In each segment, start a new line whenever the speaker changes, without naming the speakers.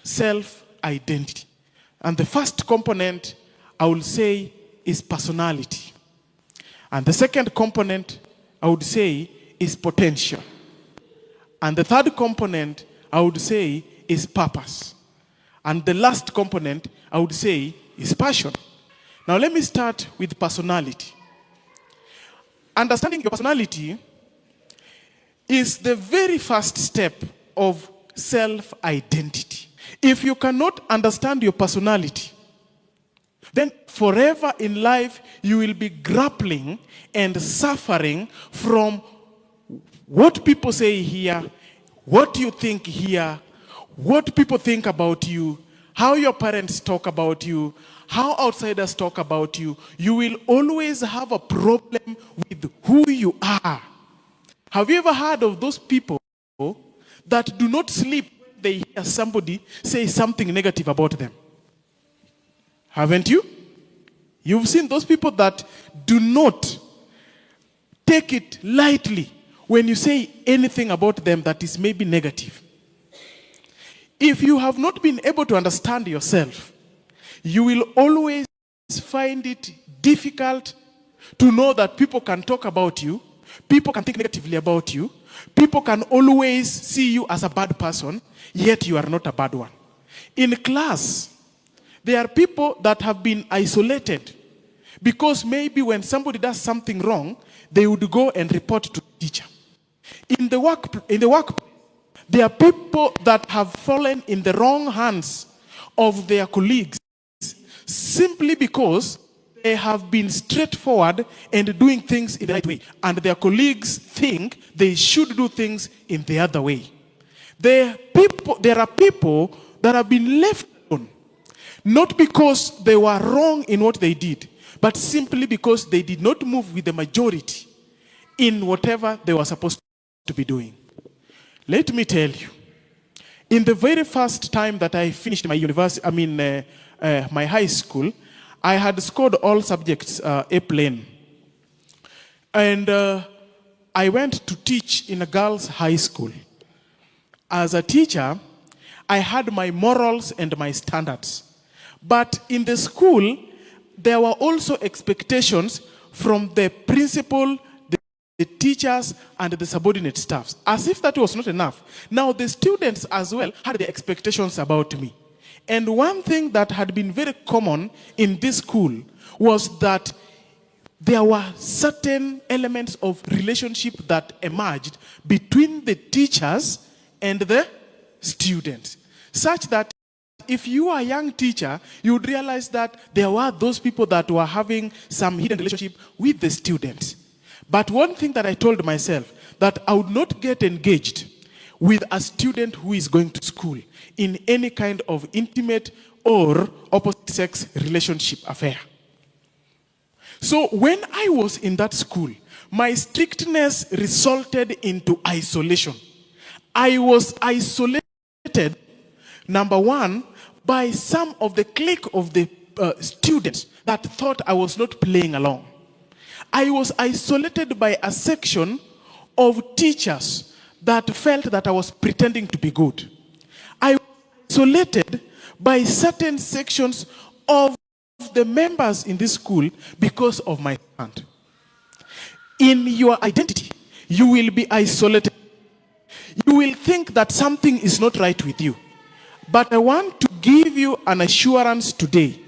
self-identity. And the first component, I will say, is personality. And the second component, I would say, is potential. And the third component, I would say, is purpose. And the last component, I would say, is passion. Now let me start with personality. Understanding your personality is the very first step of self-identity. If you cannot understand your personality, then forever in life you will be grappling and suffering from what people say here, what you think here, what people think about you, how your parents talk about you, how outsiders talk about you. You will always have a problem with who you are. Have you ever heard of those people that do not sleep when they hear somebody say something negative about them? Haven't you? You've seen those people that do not take it lightly when you say anything about them that is maybe negative. If you have not been able to understand yourself, you will always find it difficult to know that people can talk about you, people can think negatively about you, people can always see you as a bad person, yet you are not a bad one. In class, there are people that have been isolated because maybe when somebody does something wrong, they would go and report to the teacher. In the workplace, there are people that have fallen in the wrong hands of their colleagues simply because they have been straightforward and doing things in the right way, and their colleagues think they should do things in the other way. There are people that have been left alone, not because they were wrong in what they did, but simply because they did not move with the majority in whatever they were supposed to be doing. Let me tell you, in the very first time that I finished my my high school, I had scored all subjects A plane. And I went to teach in a girls' high school. As a teacher, I had my morals and my standards. But in the school, there were also expectations from the principal, the teachers, and the subordinate staffs. As if that was not enough. Now the students as well had their expectations about me. And one thing that had been very common in this school was that there were certain elements of relationship that emerged between the teachers and the students, such that if you are a young teacher, you would realize that there were those people that were having some hidden relationship with the students. But one thing that I told myself, that I would not get engaged with a student who is going to school in any kind of intimate or opposite sex relationship affair. So when I was in that school, my strictness resulted into isolation. I was isolated, number one, by some of the clique of the students that thought I was not playing along. I was isolated by a section of teachers that felt that I was pretending to be good. I was isolated by certain sections of the members in this school because of my stand. In your identity, you will be isolated. You will think that something is not right with you. But I want to give you an assurance today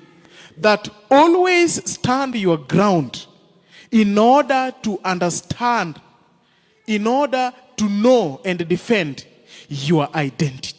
that always stand your ground in order to understand, in order to know and defend your identity.